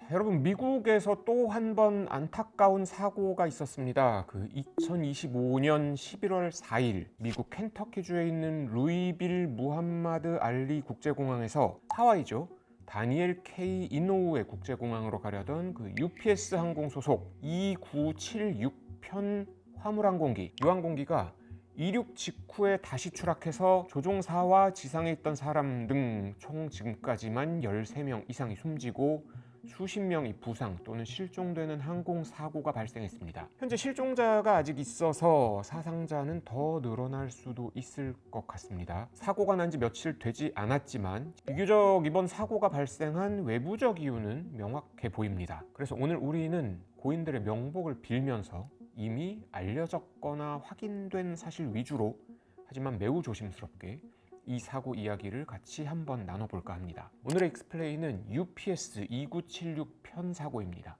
여러분, 미국에서 또 한 번 안타까운 사고가 있었습니다. 2025년 11월 4일 미국 켄터키주에 있는 루이빌 무함마드 알리 국제공항에서 하와이죠. 다니엘 K 이노우의 국제공항으로 가려던 UPS 항공 소속 2976편 화물항공기, 이 항공기가 이륙 직후에 다시 추락해서 조종사와 지상에 있던 사람 등 총 지금까지만 13명 이상이 숨지고 수십 명이 부상 또는 실종되는 항공사고가 발생했습니다. 현재 실종자가 아직 있어서 사상자는 더 늘어날 수도 있을 것 같습니다. 사고가 난 지 며칠 되지 않았지만 비교적 이번 사고가 발생한 외부적 이유는 명확해 보입니다. 그래서 오늘 우리는 고인들의 명복을 빌면서 이미 알려졌거나 확인된 사실 위주로, 하지만 매우 조심스럽게 이 사고 이야기를 같이 한번 나눠볼까 합니다. 오늘의 익스플레인은 UPS 2976편 사고입니다.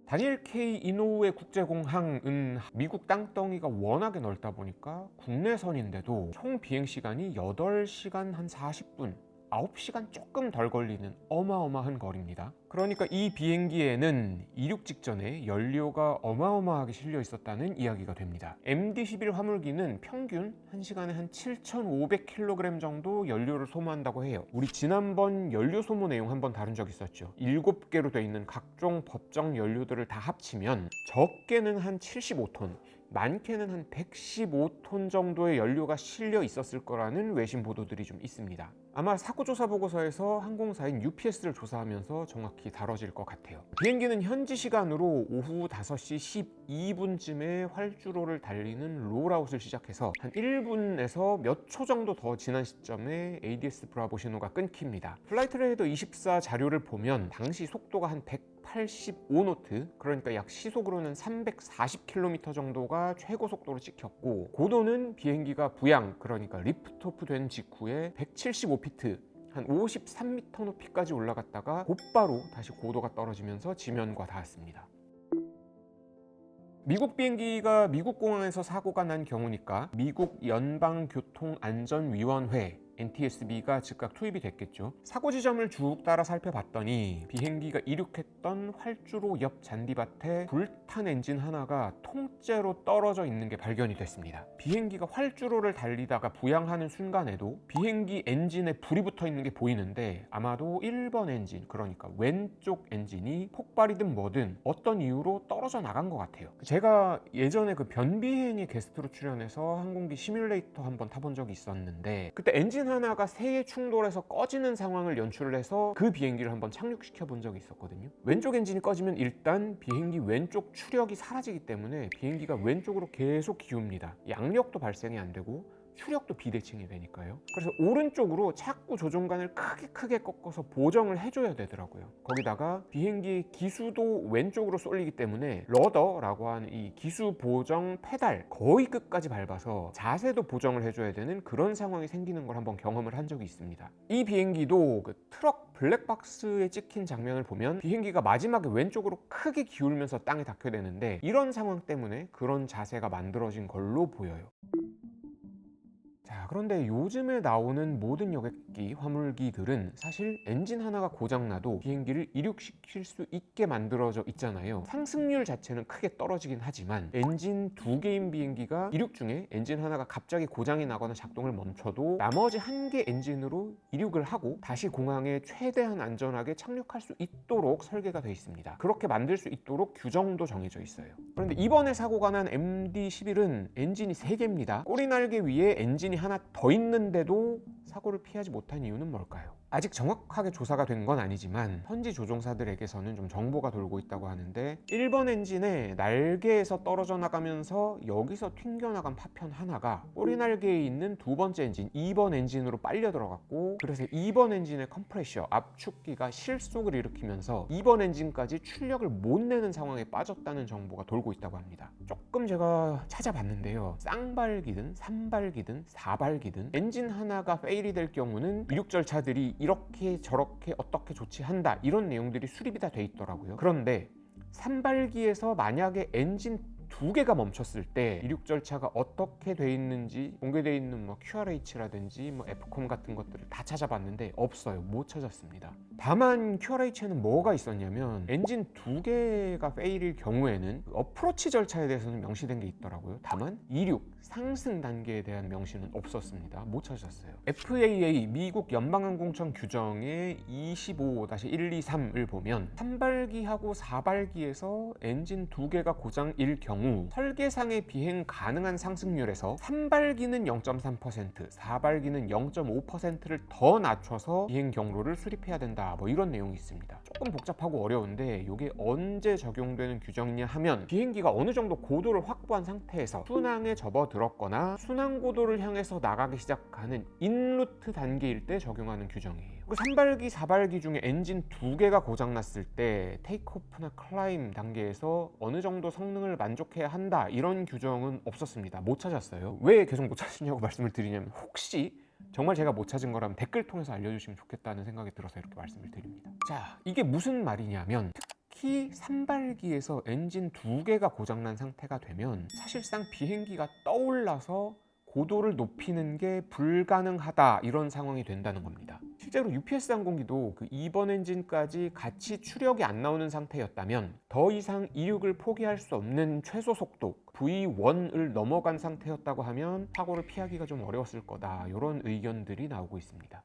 다니엘 K 이노우의 국제공항은 미국 땅덩이가 워낙에 넓다 보니까 국내선인데도 총 비행시간이 8시간 한 40분, 9시간 조금 덜 걸리는 어마어마한 거리입니다. 그러니까 이 비행기에는 이륙 직전에 연료가 어마어마하게 실려 있었다는 이야기가 됩니다. MD-11 화물기는 평균 1시간에 한 7,500kg 정도 연료를 소모한다고 해요. 우리 지난번 연료 소모 내용 한번 다룬 적 있었죠. 7개로 되어 있는 각종 법정 연료들을 다 합치면 적게는 한 75톤, 많게는 한 115톤 정도의 연료가 실려 있었을 거라는 외신 보도들이 좀 있습니다. 아마 사고조사 보고서에서 항공사인 UPS를 조사하면서 정확히 다뤄질 것 같아요. 비행기는 현지 시간으로 오후 5시 12분쯤에 활주로를 달리는 롤아웃을 시작해서 한 1분에서 몇 초 정도 더 지난 시점에 ADS 브라보 신호가 끊깁니다. 플라이트 레이더 24 자료를 보면 당시 속도가 한 185노트, 그러니까 약 시속으로는 340km 정도가 최고 속도로 찍혔고, 고도는 비행기가 부양, 그러니까 리프트오프 된 직후에 175피트, 한 53m 높이까지 올라갔다가 곧바로 다시 고도가 떨어지면서 지면과 닿았습니다. 미국 비행기가 미국 공항에서 사고가 난 경우니까 미국 연방교통안전위원회 NTSB가 즉각 투입이 됐겠죠. 사고 지점을 쭉 따라 살펴봤더니 비행기가 이륙했던 활주로 옆 잔디밭에 불탄 엔진 하나가 통째로 떨어져 있는 게 발견이 됐습니다. 비행기가 활주로를 달리다가 부양하는 순간에도 비행기 엔진에 불이 붙어 있는 게 보이는데, 아마도 1번 엔진, 그러니까 왼쪽 엔진이 폭발이든 뭐든 어떤 이유로 떨어져 나간 것 같아요. 제가 예전에 변비행의 게스트로 출연해서 항공기 시뮬레이터 한번 타본 적이 있었는데, 그때 엔진 하나가 새에 충돌해서 꺼지는 상황을 연출을 해서 그 비행기를 한번 착륙시켜 본 적이 있었거든요. 왼쪽 엔진이 꺼지면 일단 비행기 왼쪽 추력이 사라지기 때문에 비행기가 왼쪽으로 계속 기웁니다. 양력도 발생이 안 되고 추력도 비대칭이 되니까요. 그래서 오른쪽으로 자꾸 조종간을 크게 꺾어서 보정을 해줘야 되더라고요. 거기다가 비행기의 기수도 왼쪽으로 쏠리기 때문에 러더라고 하는 이 기수 보정 페달 거의 끝까지 밟아서 자세도 보정을 해줘야 되는 그런 상황이 생기는 걸 한번 경험을 한 적이 있습니다. 이 비행기도 트럭 블랙박스에 찍힌 장면을 보면 비행기가 마지막에 왼쪽으로 크게 기울면서 땅에 닿게 되는데, 이런 상황 때문에 그런 자세가 만들어진 걸로 보여요. 자, 그런데 요즘에 나오는 모든 여객기 화물기들은 사실 엔진 하나가 고장나도 비행기를 이륙시킬 수 있게 만들어져 있잖아요. 상승률 자체는 크게 떨어지긴 하지만 엔진 2개인 비행기가 이륙 중에 엔진 하나가 갑자기 고장이 나거나 작동을 멈춰도 나머지 1개 엔진으로 이륙을 하고 다시 공항에 최대한 안전하게 착륙할 수 있도록 설계가 되어 있습니다. 그렇게 만들 수 있도록 규정도 정해져 있어요. 그런데 이번에 사고가 난 MD-11은 엔진이 3개입니다. 꼬리 날개 위에 엔진이 하나 더 있는데도 사고를 피하지 못한 이유는 뭘까요? 아직 정확하게 조사가 된 건 아니지만 현지 조종사들에게서는 좀 정보가 돌고 있다고 하는데, 1번 엔진의 날개에서 떨어져 나가면서 여기서 튕겨나간 파편 하나가 꼬리 날개에 있는 2번째 엔진, 2번 엔진으로 빨려 들어갔고, 그래서 2번 엔진의 컴프레셔, 압축기가 실속을 일으키면서 2번 엔진까지 출력을 못 내는 상황에 빠졌다는 정보가 돌고 있다고 합니다. 조금 제가 찾아봤는데요, 쌍발기든 3발기든 4발기든 엔진 하나가 페일이 될 경우는 이륙 절차들이 이렇게 저렇게 어떻게 조치한다, 이런 내용들이 수립이 다 돼 있더라고요. 그런데 3발기에서 만약에 엔진 두 개가 멈췄을 때 이륙 절차가 어떻게 돼 있는지 공개되어 있는 QRH라든지 Fcom 같은 것들을 다 찾아봤는데 없어요. 못 찾았습니다. 다만 QRH에는 뭐가 있었냐면 엔진 두 개가 페일일 경우에는 어프로치 절차에 대해서는 명시된 게 있더라고요. 다만 이륙 상승 단계에 대한 명시는 없었습니다. 못 찾았어요. FAA 미국 연방항공청 규정의 25-123을 보면 3발기하고 4발기에서 엔진 두 개가 고장일 경우 설계상의 비행 가능한 상승률에서 3발기는 0.3%, 4발기는 0.5%를 더 낮춰서 비행 경로를 수립해야 된다. 이런 내용이 있습니다. 조금 복잡하고 어려운데 이게 언제 적용되는 규정이냐 하면 비행기가 어느 정도 고도를 확보한 상태에서 순항에 접어들었거나 순항 고도를 향해서 나가기 시작하는 인루트 단계일 때 적용하는 규정이에요. 3발기, 4발기 중에 엔진 두 개가 고장났을 때 테이크오프나 클라임 단계에서 어느 정도 성능을 만족해야 한다 이런 규정은 없었습니다. 못 찾았어요. 왜 계속 못 찾으냐고 말씀을 드리냐면 혹시 정말 제가 못 찾은 거라면 댓글 통해서 알려주시면 좋겠다는 생각이 들어서 이렇게 말씀을 드립니다. 자, 이게 무슨 말이냐면 특히 3발기에서 엔진 두 개가 고장난 상태가 되면 사실상 비행기가 떠올라서 고도를 높이는 게 불가능하다 이런 상황이 된다는 겁니다. 실제로 UPS 항공기도 그 2번 엔진까지 같이 추력이 안 나오는 상태였다면 더 이상 이륙을 포기할 수 없는 최소 속도 V1을 넘어간 상태였다고 하면 사고를 피하기가 좀 어려웠을 거다 이런 의견들이 나오고 있습니다.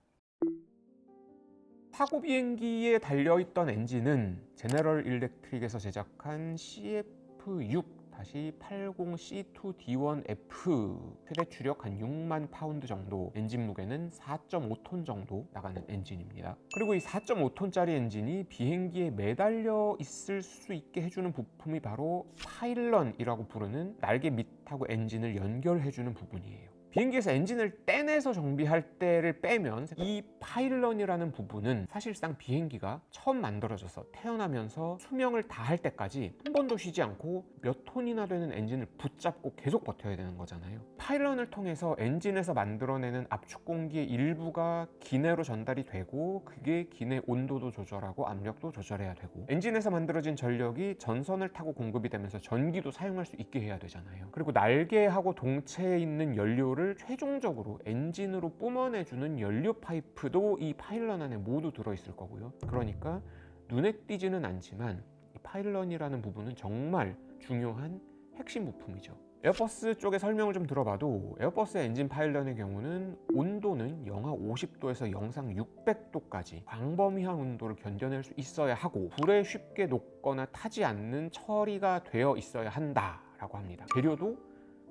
사고 비행기에 달려있던 엔진은 제너럴 일렉트릭에서 제작한 CF6-80C2D1F 최대 추력 한 6만 파운드 정도, 엔진 무게는 4.5톤 정도 나가는 엔진입니다. 그리고 이 4.5톤짜리 엔진이 비행기에 매달려 있을 수 있게 해주는 부품이 바로 파일런이라고 부르는 날개 밑하고 엔진을 연결해주는 부분이에요. 비행기에서 엔진을 떼내서 정비할 때를 빼면 이 파일런이라는 부분은 사실상 비행기가 처음 만들어져서 태어나면서 수명을 다할 때까지 한 번도 쉬지 않고 몇 톤이나 되는 엔진을 붙잡고 계속 버텨야 되는 거잖아요. 파일런을 통해서 엔진에서 만들어내는 압축 공기의 일부가 기내로 전달이 되고 그게 기내 온도도 조절하고 압력도 조절해야 되고 엔진에서 만들어진 전력이 전선을 타고 공급이 되면서 전기도 사용할 수 있게 해야 되잖아요. 그리고 날개하고 동체에 있는 연료를 최종적으로 엔진으로 뿜어내주는 연료 파이프도 이 파일런 안에 모두 들어있을 거고요. 그러니까 눈에 띄지는 않지만 이 파일런이라는 부분은 정말 중요한 핵심 부품이죠. 에어버스 쪽의 설명을 좀 들어봐도 에어버스의 엔진 파일런의 경우는 온도는 영하 50도에서 영상 600도까지 광범위한 온도를 견뎌낼 수 있어야 하고 불에 쉽게 녹거나 타지 않는 처리가 되어 있어야 한다라고 합니다. 재료도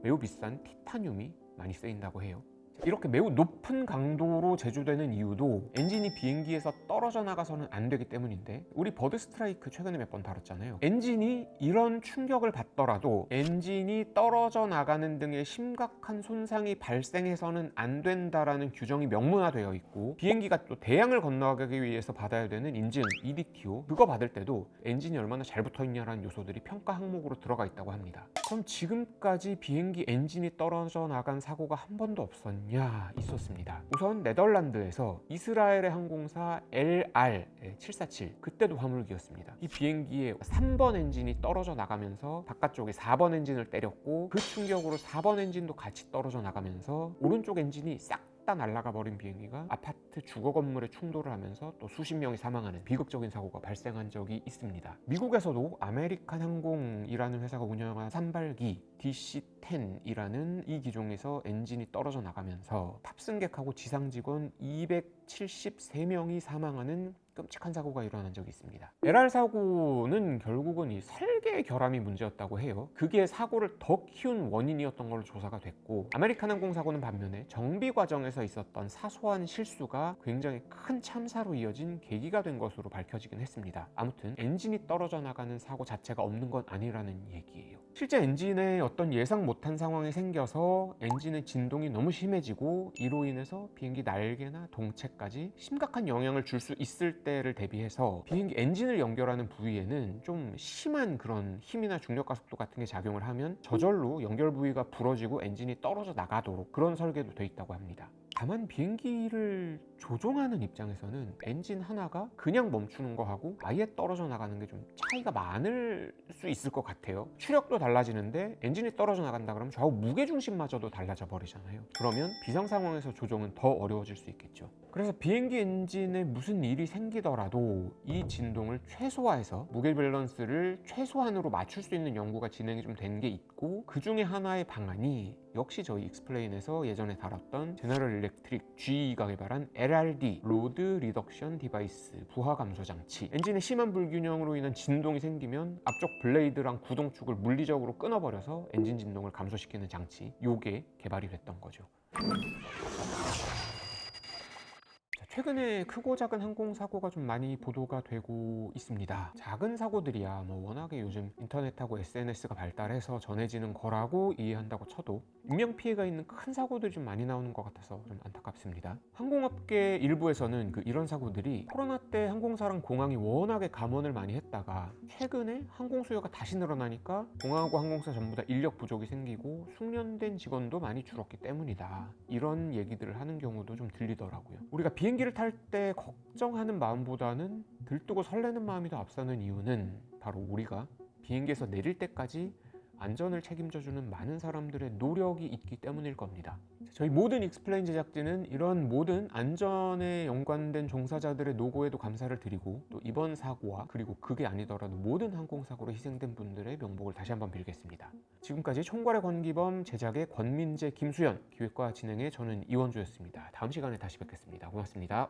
매우 비싼 티타늄이 많이 쓰인다고 해요. 이렇게 매우 높은 강도로 제조되는 이유도 엔진이 비행기에서 떨어져 나가서는 안 되기 때문인데 우리 버드 스트라이크 최근에 몇 번 다뤘잖아요. 엔진이 이런 충격을 받더라도 엔진이 떨어져 나가는 등의 심각한 손상이 발생해서는 안 된다라는 규정이 명문화되어 있고 비행기가 또 대양을 건너가기 위해서 받아야 되는 인증 EDTO 그거 받을 때도 엔진이 얼마나 잘 붙어있냐라는 요소들이 평가 항목으로 들어가 있다고 합니다. 그럼 지금까지 비행기 엔진이 떨어져 나간 사고가 한 번도 없었냐? 있었습니다. 우선 네덜란드에서 이스라엘의 항공사 LR747 그때도 화물기였습니다. 이 비행기의 3번 엔진이 떨어져 나가면서 바깥쪽에 4번 엔진을 때렸고 그 충격으로 4번 엔진도 같이 떨어져 나가면서 오른쪽 엔진이 싹 다 날아가 버린 비행기가 아파트 주거 건물에 충돌을 하면서 또 수십 명이 사망하는 비극적인 사고가 발생한 적이 있습니다. 미국에서도 아메리칸 항공이라는 회사가 운영한 3발기 DC-10이라는 이 기종에서 엔진이 떨어져 나가면서 탑승객하고 지상 직원 273명이 사망하는 끔찍한 사고가 일어난 적이 있습니다. LR 사고는 결국은 이 설계의 결함이 문제였다고 해요. 그게 사고를 더 키운 원인이었던 걸로 조사가 됐고 아메리칸 항공 사고는 반면에 정비 과정에서 있었던 사소한 실수가 굉장히 큰 참사로 이어진 계기가 된 것으로 밝혀지긴 했습니다. 아무튼 엔진이 떨어져 나가는 사고 자체가 없는 건 아니라는 얘기예요. 실제 엔진에 어떤 예상 못한 상황이 생겨서 엔진의 진동이 너무 심해지고 이로 인해서 비행기 날개나 동체까지 심각한 영향을 줄 수 있을 때를 대비해서 비행기 엔진을 연결하는 부위에는 좀 심한 그런 힘이나 중력과 속도 같은 게 작용을 하면 저절로 연결 부위가 부러지고 엔진이 떨어져 나가도록 그런 설계도 돼 있다고 합니다. 다만 비행기를 조종하는 입장에서는 엔진 하나가 그냥 멈추는 거하고 아예 떨어져 나가는 게 좀 차이가 많을 수 있을 것 같아요. 추력도 달라지는데 엔진이 떨어져 나간다 그러면 좌우 무게중심마저도 달라져 버리잖아요. 그러면 비상 상황에서 조종은 더 어려워질 수 있겠죠. 그래서 비행기 엔진에 무슨 일이 생기더라도 이 진동을 최소화해서 무게 밸런스를 최소한으로 맞출 수 있는 연구가 진행이 좀 된 게 있고, 그 중에 하나의 방안이 역시 저희 익스플레인에서 예전에 다뤘던 제너럴 일렉트릭 GE가 개발한 LRD 로드 리덕션 디바이스 부하 감소 장치. 엔진의 심한 불균형으로 인한 진동이 생기면 앞쪽 블레이드랑 구동축을 물리적으로 끊어버려서 엔진 진동을 감소시키는 장치, 요게 개발이 됐던 거죠. 최근에 크고 작은 항공사고가 좀 많이 보도가 되고 있습니다. 작은 사고들이야 뭐 워낙에 요즘 인터넷하고 SNS가 발달해서 전해지는 거라고 이해한다고 쳐도 인명피해가 있는 큰 사고들이 좀 많이 나오는 것 같아서 좀 안타깝습니다. 항공업계 일부에서는 이런 사고들이 코로나 때 항공사랑 공항이 워낙에 감원을 많이 했다가 최근에 항공 수요가 다시 늘어나니까 공항하고 항공사 전부 다 인력 부족이 생기고 숙련된 직원도 많이 줄었기 때문이다, 이런 얘기들을 하는 경우도 좀 들리더라고요. 우리가 비행기를 탈 때 걱정하는 마음보다는 들뜨고 설레는 마음이 더 앞서는 이유는 바로 우리가 비행기에서 내릴 때까지 안전을 책임져주는 많은 사람들의 노력이 있기 때문일 겁니다. 저희 모든 익스플레인 제작진은 이런 모든 안전에 연관된 종사자들의 노고에도 감사를 드리고, 또 이번 사고와 그리고 그게 아니더라도 모든 항공사고로 희생된 분들의 명복을 다시 한번 빌겠습니다. 지금까지 총괄의 권기범, 제작의 권민재, 김수연, 기획과 진행의 저는 이원주였습니다. 다음 시간에 다시 뵙겠습니다. 고맙습니다.